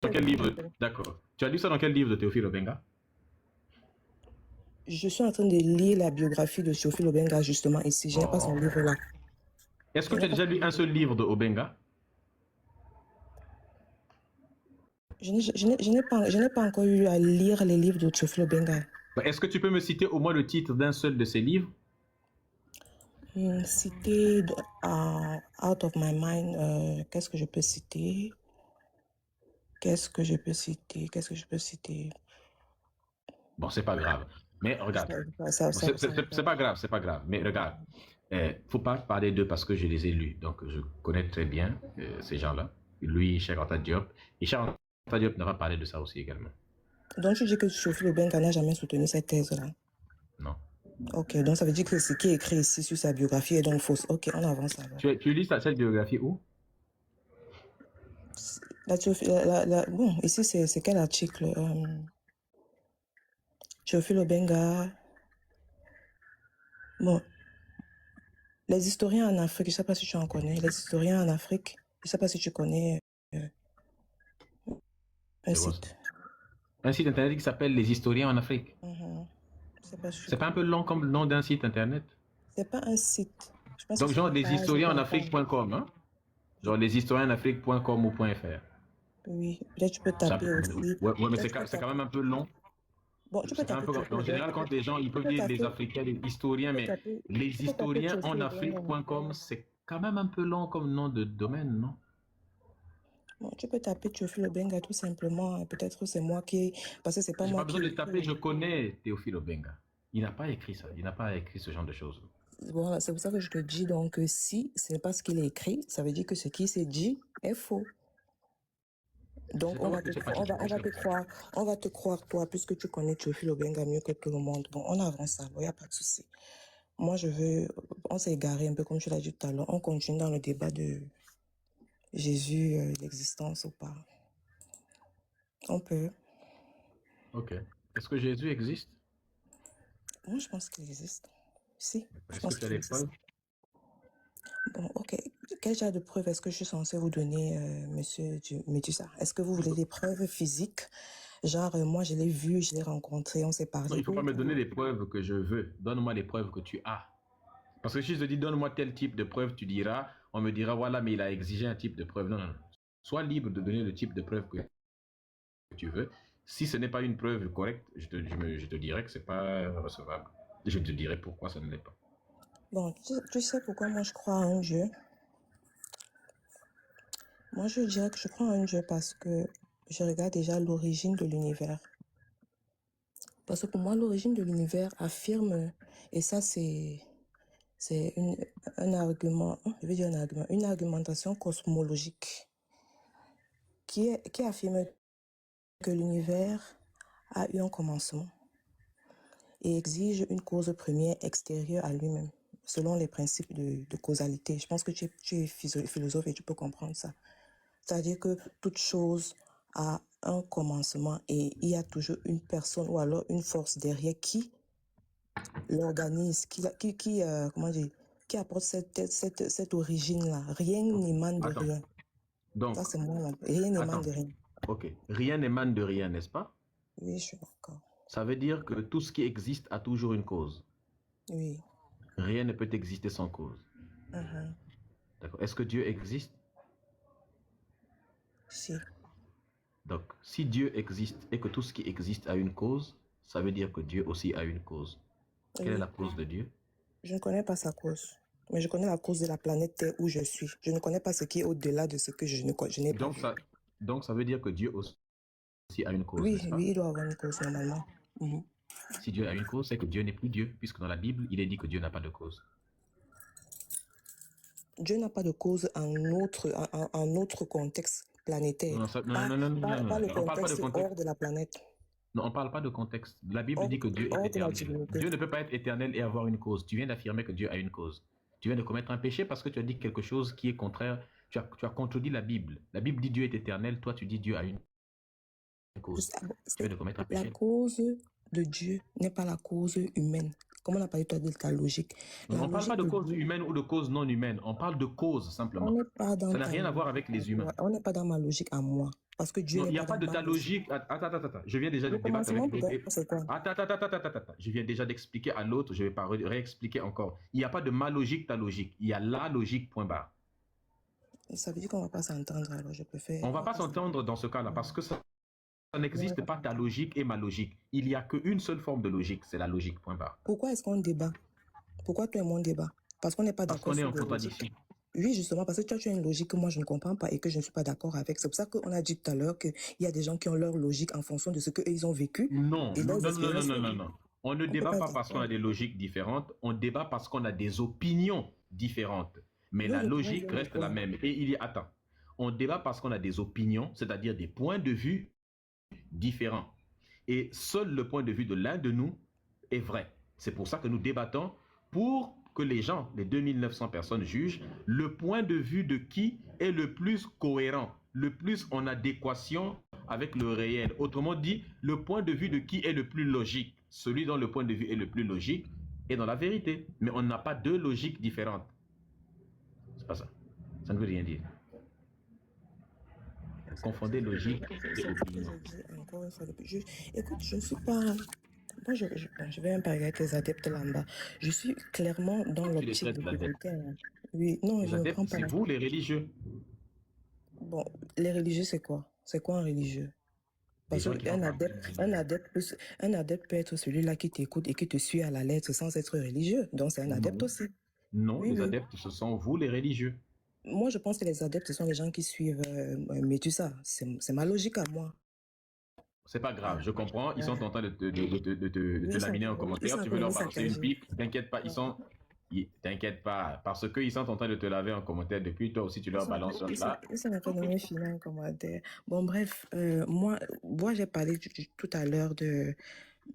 dans quel livre? D'accord. Tu as lu ça dans quel livre de Théophile Obenga? Je suis en train de lire la biographie de Théophile Obenga justement ici. Je n'ai pas son livre là. Est-ce que tu as déjà lu un seul livre de Obenga? Je n'ai pas encore eu à lire les livres de Théophile Obenga. Est-ce que tu peux me citer au moins le titre d'un seul de ses livres? Citer Out of My Mind, qu'est-ce que je peux citer? Qu'est-ce que je peux citer? Bon, c'est pas grave. Mais regarde, c'est pas grave, c'est pas grave. Mais regarde, faut pas parler d'eux parce que je les ai lus. Donc, je connais très bien ces gens-là. Lui, Cheikh Anta Diop. Et Cheikh Anta Diop n'a pas parlé de ça aussi également. Donc, tu dis que Théophile Obenga n'a jamais soutenu cette thèse-là? Non. Ok, donc ça veut dire que ce qui est écrit ici sur sa biographie est donc fausse. Ok, on avance alors. Tu lis cette biographie où? Bon, ici, c'est quel article? Théophile Obenga. Bon, les historiens en Afrique, je ne sais pas si tu en connais, les historiens en Afrique, je ne sais pas si tu connais un site. Un site internet qui s'appelle Les Historiens en Afrique. C'est pas un peu long comme le nom d'un site internet? C'est pas un site. Je pense donc, genre leshistoriensenafrique.com, hein? Genre leshistoriensenafrique.com ou .fr. Oui, peut-être tu peux taper aussi. Ouais, mais c'est quand même un peu long. Bon, tu peux taper. En général, quand les gens, ils peuvent dire les Africains, les historiens, mais leshistoriensenafrique.com, c'est quand même un peu long comme nom de domaine, non? Bon, tu peux taper Théophile Obenga tout simplement. Peut-être c'est moi qui... Parce que c'est pas moi qui... J'ai pas besoin de taper, je connais Théophile Obenga. Il n'a pas écrit ça, il n'a pas écrit ce genre de choses. Voilà, c'est pour ça que je te dis donc si ce n'est pas ce qu'il a écrit, ça veut dire que ce qui s'est dit est faux. Donc on va te croire toi, puisque tu connais Théophile Obenga mieux que tout le monde. Bon, on avance alors, il n'y a pas de souci. Moi, on s'est égaré un peu comme tu l'as dit tout à l'heure. On continue dans le débat de Jésus, l'existence ou pas. On peut. Ok. Est-ce que Jésus existe? Moi, je pense qu'il existe. Si. Est-ce que tu as des preuves? Bon, ok. Quel genre de preuves est-ce que je suis censée vous donner, monsieur Médusa? Est-ce que vous voulez des preuves physiques? Genre, moi, je l'ai vu, je l'ai rencontré, on s'est parlé. Non, il ne faut pas me donner les preuves que je veux. Donne-moi les preuves que tu as. Parce que si je te dis, donne-moi tel type de preuve, tu diras, on me dira, voilà, mais il a exigé un type de preuve. Non, non, non. Sois libre de donner le type de preuve que tu veux. Si ce n'est pas une preuve correcte, je te dirai que ce n'est pas recevable. Je te dirai pourquoi ça ne l'est pas. Bon, tu sais pourquoi moi je crois à un Dieu? Moi, je dirais que je crois à un Dieu parce que je regarde déjà l'origine de l'univers. Parce que pour moi, l'origine de l'univers affirme, et ça c'est un argument, je vais dire un argument, une argumentation cosmologique qui affirme que l'univers a eu un commencement et exige une cause première extérieure à lui-même, selon les principes de causalité. Je pense que tu es philosophe et tu peux comprendre ça. C'est-à-dire que toute chose a un commencement et il y a toujours une personne ou alors une force derrière qui l'organise, comment dire, qui apporte cette origine-là. Rien n'émane de rien. Donc, ça, c'est moi. Rien n'émane de rien. Ok. Rien n'émane de rien, n'est-ce pas? Oui, je suis d'accord. Ça veut dire que tout ce qui existe a toujours une cause. Oui. Rien ne peut exister sans cause. D'accord. Est-ce que Dieu existe? Si. Donc, si Dieu existe et que tout ce qui existe a une cause, ça veut dire que Dieu aussi a une cause. Quelle est la cause de Dieu? Je ne connais pas sa cause, mais je connais la cause de la planète Terre où je suis. Je ne connais pas ce qui est au-delà de ce que je n'ai pas vu. Donc, ça veut dire que Dieu aussi a une cause, Oui, n'est-ce pas? oui, il doit avoir une cause normalement. Si Dieu a une cause, c'est que Dieu n'est plus Dieu, puisque dans la Bible, il est dit que Dieu n'a pas de cause. Dieu n'a pas de cause en autre contexte planétaire. Non, pas le contexte hors de la planète. Non, on ne parle pas de contexte. La Bible dit que Dieu est éternel. Dieu ne peut pas être éternel et avoir une cause. Tu viens d'affirmer que Dieu a une cause. Tu viens de commettre un péché parce que tu as dit quelque chose qui est contraire. Tu as contredit la Bible. La Bible dit Dieu est éternel. Toi, tu dis Dieu a une cause. Tu viens de commettre un péché. La cause de Dieu n'est pas la cause humaine. comme on a parlé toi de ta logique. La On ne parle pas logique de de cause Dieu, humaine ou de cause non humaine. On parle de cause on simplement. n'est pas dans Ça n'a ta rien à voir logique. avec les humains. Ouais, on n'est pas dans ma logique à moi. Parce que Dieu Non, il n'est n'y a pas pas dans de ma ta logique. logique. Attends. Je viens déjà de Le débattre avec commencement, lui. peut-être, c'est quoi? Attends. Je viens déjà d'expliquer à l'autre. Je ne vais pas réexpliquer encore. Il n'y a pas de ma logique, ta logique. Il y a la logique, point barre. Ça veut dire qu'on ne va pas s'entendre, alors je préfère. On ne On va va pas pas s'entendre. s'entendre dans ce cas-là parce que ça Non, on va n'existe pas pas ta s'entendre. logique et ma logique. Il n'y a qu'une seule forme de logique. C'est la logique, point barre. Pourquoi est-ce qu'on débat? Pourquoi toi et moi on débat? Parce qu'on n'est pas Parce d'accord qu'on est sur en des logiques. contradiction. Oui, justement, parce que toi, tu as une logique que moi, je ne comprends pas et que je ne suis pas d'accord avec. C'est pour ça qu'on a dit tout à l'heure qu'il y a des gens qui ont leur logique en fonction de ce qu'ils ont vécu Non, et leurs expériences. non. On ne On ne peut débat pas pas être parce qu'on d'accord. a des logiques différentes, on débat parce qu'on a des opinions différentes. Mais Le la reproche logique vient de reste la quoi? même. Et il y a, attends, on débat parce qu'on a des opinions, c'est-à-dire des points de vue différents. Et seul le point de vue de l'un de nous est vrai. C'est pour ça que nous débattons pour que les gens, les 2900 personnes jugent le point de vue de qui est le plus cohérent, le plus en adéquation avec le réel. Autrement dit, le point de vue de qui est le plus logique. Celui dont le point de vue est le plus logique est dans la vérité. Mais on n'a pas deux logiques différentes. C'est pas ça. Ça ne veut rien dire. Vous confondez logique C'est et ce que opinion. je dis encore une fois depuis. Écoute, je ne suis pas. Moi, je vais même pas avec les adeptes là-bas. Je suis clairement dans Tu les l'optique traites de d'adeptes. t'écouter. Hein. Oui, non, Les je ne adeptes, prends pas c'est la. vous, les religieux. Bon, les religieux, c'est quoi? C'est quoi un religieux? Des Parce gens qui qu'un font partie adepte, d'une... un adepte peut être celui-là qui t'écoute et qui te suit à la lettre sans être religieux. Donc, c'est un adepte Non, aussi. non, Oui, les oui. adeptes, ce sont vous, les religieux. Moi, je pense que les adeptes, ce sont les gens qui suivent Médusa. C'est ma logique à moi. C'est pas grave, je comprends. Ils Ouais. sont en train de te Oui, laminer en ils commentaire. sont Tu veux leur venus balancer une saccager. pipe. T'inquiète pas, t'inquiète pas. Parce qu'ils sont en train de te laver en commentaire depuis, toi aussi, tu leur balances là. Ils sont en train de me filer en commentaire. Bon, bref, moi j'ai parlé tout à l'heure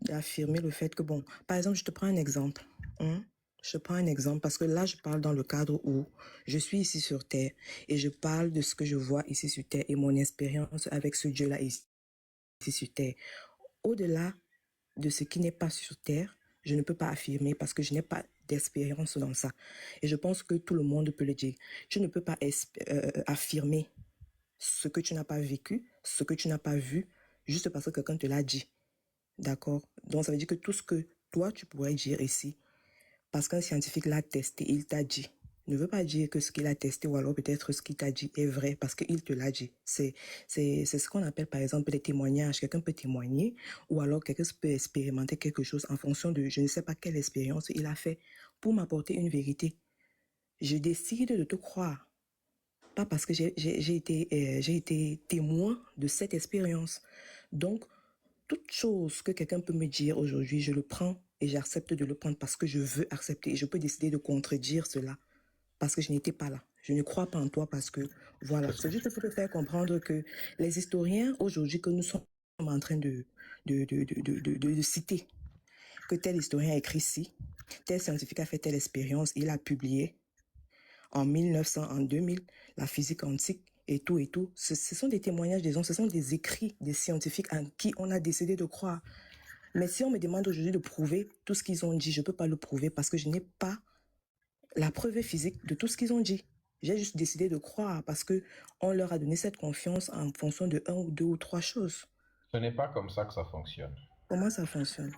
d'affirmer le fait que, bon, par exemple, je te prends un exemple. Hein? Je prends un exemple parce que là, je parle dans le cadre où je suis ici sur Terre et je parle de ce que je vois ici sur Terre et mon expérience avec ce Dieu-là ici sur Terre. Au-delà de ce qui n'est pas sur Terre, je ne peux pas affirmer parce que je n'ai pas d'expérience dans ça. Et je pense que tout le monde peut le dire. Tu ne peux pas affirmer ce que tu n'as pas vécu, ce que tu n'as pas vu, juste parce que quelqu'un te l'a dit. D'accord? Donc, ça veut dire que tout ce que toi, tu pourrais dire ici, parce qu'un scientifique l'a testé, il t'a dit, ne veut pas dire que ce qu'il a testé ou alors peut-être ce qu'il t'a dit est vrai parce qu'il te l'a dit. C'est ce qu'on appelle par exemple les témoignages. Quelqu'un peut témoigner ou alors quelqu'un peut expérimenter quelque chose en fonction de je ne sais pas quelle expérience il a fait pour m'apporter une vérité. Je décide de te croire. Pas parce que j'ai été témoin de cette expérience. Donc, toute chose que quelqu'un peut me dire aujourd'hui, je le prends et j'accepte de le prendre parce que je veux accepter. Et je peux décider de contredire cela parce que je n'étais pas là. Je ne crois pas en toi parce que, voilà. C'est juste pour te faire comprendre que les historiens aujourd'hui que nous sommes en train de citer, que tel historien a écrit ci, tel scientifique a fait telle expérience, il a publié en 1900, en 2000, la physique quantique et tout. Ce sont des témoignages des gens, ce sont des écrits des scientifiques en qui on a décidé de croire. Mais si on me demande aujourd'hui de prouver tout ce qu'ils ont dit, je ne peux pas le prouver parce que je n'ai pas la preuve physique de tout ce qu'ils ont dit. J'ai juste décidé de croire parce qu'on leur a donné cette confiance en fonction de un ou deux ou trois choses. Ce n'est pas comme ça que ça fonctionne. Comment ça fonctionne?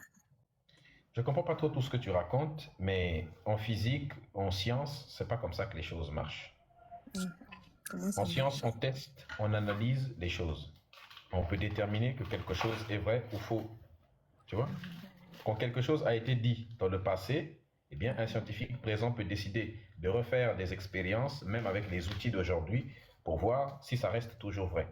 Je ne comprends pas trop tout ce que tu racontes, mais en physique, en science, c'est pas comme ça que les choses marchent. Comment ça En science, marche? on teste, on analyse les choses. On peut déterminer que quelque chose est vrai ou faux. Tu vois? Quand quelque chose a été dit dans le passé, eh bien, un scientifique présent peut décider de refaire des expériences, même avec les outils d'aujourd'hui, pour voir si ça reste toujours vrai.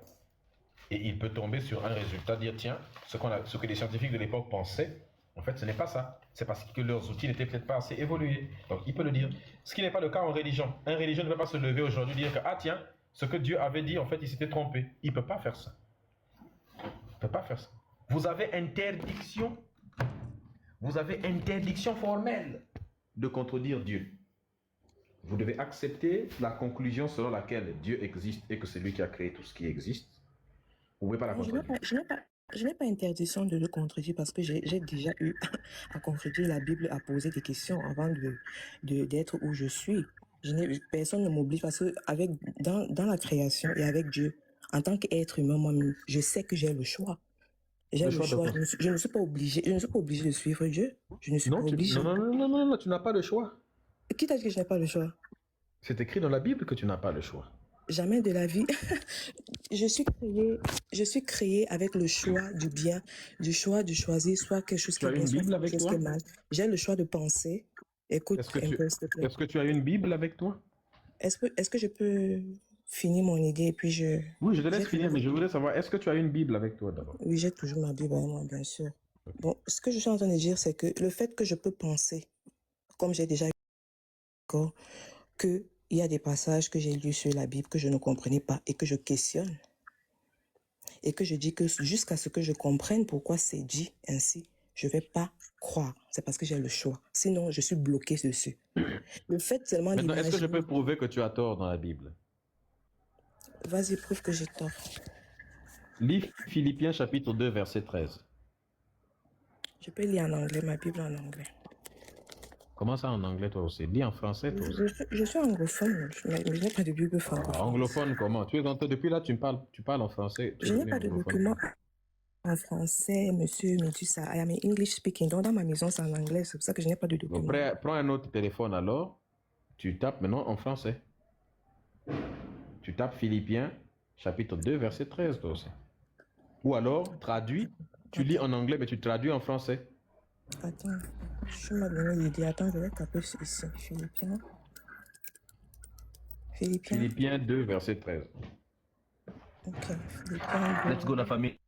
Et il peut tomber sur un résultat, dire tiens, ce que les scientifiques de l'époque pensaient, en fait, ce n'est pas ça. C'est parce que leurs outils n'étaient peut-être pas assez évolués. Donc, il peut le dire. Ce qui n'est pas le cas en religion. Un religieux ne peut pas se lever aujourd'hui et dire que, ah tiens, ce que Dieu avait dit, en fait, il s'était trompé. Il ne peut pas faire ça. Il ne peut pas faire ça. Vous avez interdiction formelle de contredire Dieu. Vous devez accepter la conclusion selon laquelle Dieu existe et que c'est lui qui a créé tout ce qui existe. Vous ne pouvez pas la contredire. Je n'ai pas interdiction de le contredire parce que j'ai déjà eu à contredire la Bible, à poser des questions avant d'être où je suis. Personne ne m'oblige parce que dans la création et avec Dieu, en tant qu'être humain, moi-même, je sais que j'ai le choix. J'ai Le le choix de choix. quoi? Je ne suis pas obligée. Je ne suis pas obligée de suivre Dieu. Je ne suis pas Non, obligée. non, tu n'as pas le choix. Qui t'a dit que je n'ai pas le choix? C'est écrit dans la Bible que tu n'as pas le choix. Jamais de la vie. Je suis créée avec le choix du bien, du choix de choisir soit quelque chose Tu qui as est bien, une soit Bible quelque avec chose qui toi? est mal. J'ai le choix de penser. Écoute Est-ce que un tu, peu, s'il te plaît. est-ce que tu as une Bible avec toi? Est-ce que je peux finir mon idée et puis Oui, je te j'ai laisse finir, toujours, mais je voudrais savoir, est-ce que tu as une Bible avec toi d'abord? oui, j'ai toujours ma Bible avec moi, bien sûr. Ok. Bon, ce que je suis en train de dire, c'est que le fait que je peux penser, comme j'ai déjà eu d'accord, qu'il y a des passages que j'ai lus sur la Bible que je ne comprenais pas et que je questionne. Et que je dis que jusqu'à ce que je comprenne pourquoi c'est dit ainsi, je ne vais pas croire. C'est parce que j'ai le choix. Sinon, je suis bloquée dessus. Le fait seulement Maintenant, est-ce que je peux d'imaginer... prouver que tu as tort dans la Bible? Vas-y, prouve que j'ai tort. Lis Philippiens chapitre 2, verset 13. Je peux lire en anglais, ma Bible en anglais. Comment ça en anglais toi aussi? Lis en français toi aussi. Je suis anglophone, mais je n'ai pas de Bible francophone. Anglophone comment? Depuis là, tu parles en français, tu es Je n'ai devenu pas de anglophone. document en français, monsieur Medusa. I am English speaking. Donc, dans ma maison, c'est en anglais. C'est pour ça que je n'ai pas de Donc, document. prends un autre téléphone alors, tu tapes maintenant en français. Tu tapes Philippiens chapitre 2, verset 13 toi aussi. Ou alors, traduis, tu lis en anglais, mais tu traduis en français. Attends, je m'ai donné l'idée. Attends, je vais taper ici. Philippiens. Philippiens 2, verset 13. Ok, Philippiens Let's go 2. la famille.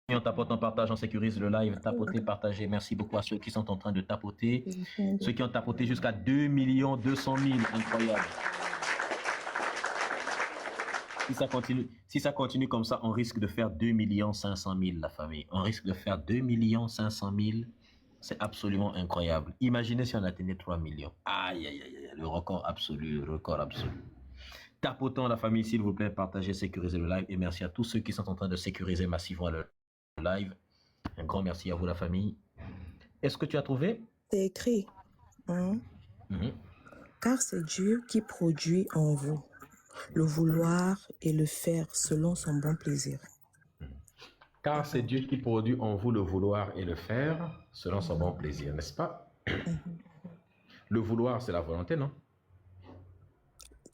On tapote, on partage, on sécurise le live. Tapotez, partagez. Merci beaucoup à ceux qui sont en train de tapoter. Philippiens 2. Ceux qui ont tapoté jusqu'à 2 200 000. Incroyable. Si ça continue comme ça, on risque de faire 2 500 000 la famille. On risque de faire 2 500 000. C'est absolument incroyable. Imaginez si on atteignait 3 millions. Aïe, aïe, aïe, le record absolu, le record absolu. Tapotons la famille, s'il vous plaît, partagez, sécurisez le live. Et merci à tous ceux qui sont en train de sécuriser massivement le live. Un grand merci à vous, la famille. Est-ce que tu as trouvé? C'est écrit. Hein? Car c'est Dieu qui produit en vous le vouloir et le faire selon son bon plaisir. Car c'est Dieu qui produit en vous le vouloir et le faire selon son bon plaisir, n'est-ce pas? Le vouloir, c'est la volonté, non?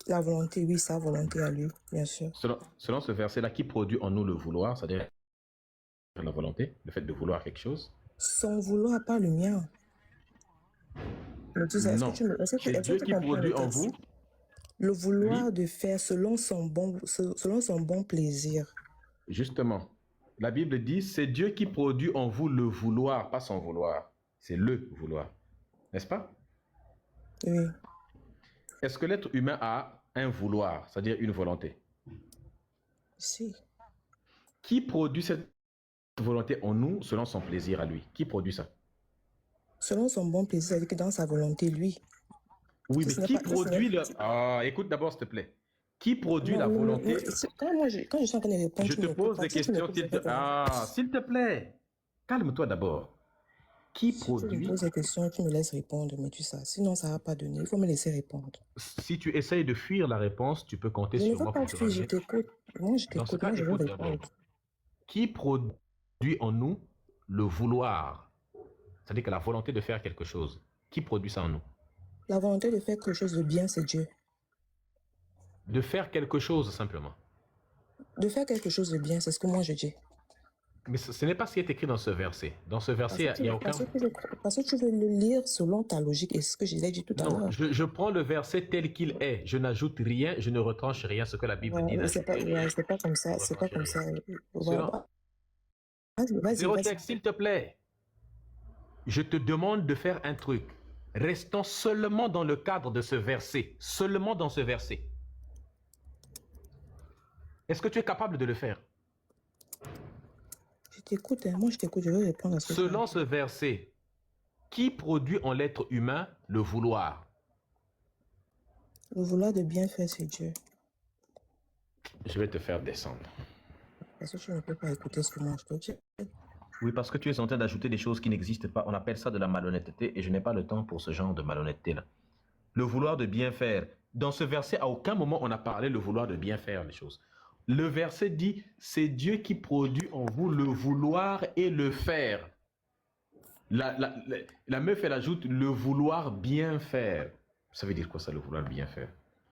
La volonté, oui, sa volonté à lui, bien sûr. Selon ce verset-là, qui produit en nous le vouloir, c'est-à-dire la volonté, le fait de vouloir quelque chose? Son vouloir, pas le mien. Mais tu sais, Non, c'est Dieu qui produit en vous. Le vouloir Oui. de faire selon son bon plaisir. Justement, la Bible dit, c'est Dieu qui produit en vous le vouloir, pas son vouloir. C'est le vouloir, n'est-ce pas? Oui. Est-ce que l'être humain a un vouloir, c'est-à-dire une volonté? Si. Qui produit cette volonté en nous selon son plaisir à lui? Qui produit ça? Selon son bon plaisir, c'est-à-dire que dans sa volonté, lui. Oui, mais qui produit le... Ah, écoute d'abord, s'il te plaît. Qui produit la volonté? Quand je suis en train de répondre, je te pose des questions. S'il te plaît, calme-toi d'abord. Qui produit? Si tu me poses des questions, tu me laisses répondre, mais tu sais, sinon ça ne va pas donner. Il faut me laisser répondre. Si tu essayes de fuir la réponse, tu peux compter sur moi pour te rendre. Je t'écoute. Moi, je Dans ce t'écoute. cas, Moi, je vais écoute répondre. d'abord. Qui produit en nous le vouloir? C'est-à-dire que la volonté de faire quelque chose. Qui produit ça en nous? La volonté de faire quelque chose de bien, c'est Dieu. De faire quelque chose, simplement. De faire quelque chose de bien, c'est ce que moi je dis. Mais ce n'est pas ce qui est écrit dans ce verset. Dans ce verset, il n'y a aucun... Parce que tu veux le lire selon ta logique et ce que je l'ai dit tout à l'heure. Non, je prends le verset tel qu'il est. Je n'ajoute rien, je ne retranche rien, ce que la Bible dit. C'est pas comme ça. C'est pas comme ça. Zéro texte, s'il te plaît. Je te demande de faire un truc. Restons seulement dans le cadre de ce verset. Seulement dans ce verset. Est-ce que tu es capable de le faire? Je t'écoute, moi je t'écoute, je vais répondre à ce que Selon ce verset, qui produit en l'être humain le vouloir? Le vouloir de bien faire, c'est Dieu. Je vais te faire descendre. Parce que tu ne peux pas écouter ce que moi je te dis. Oui, parce que tu es en train d'ajouter des choses qui n'existent pas. On appelle ça de la malhonnêteté et je n'ai pas le temps pour ce genre de malhonnêteté-là. Le vouloir de bien faire. Dans ce verset, à aucun moment on a parlé le vouloir de bien faire les choses. Le verset dit, c'est Dieu qui produit en vous le vouloir et le faire. La meuf, elle ajoute le vouloir bien faire. Ça veut dire quoi ça, le vouloir bien faire?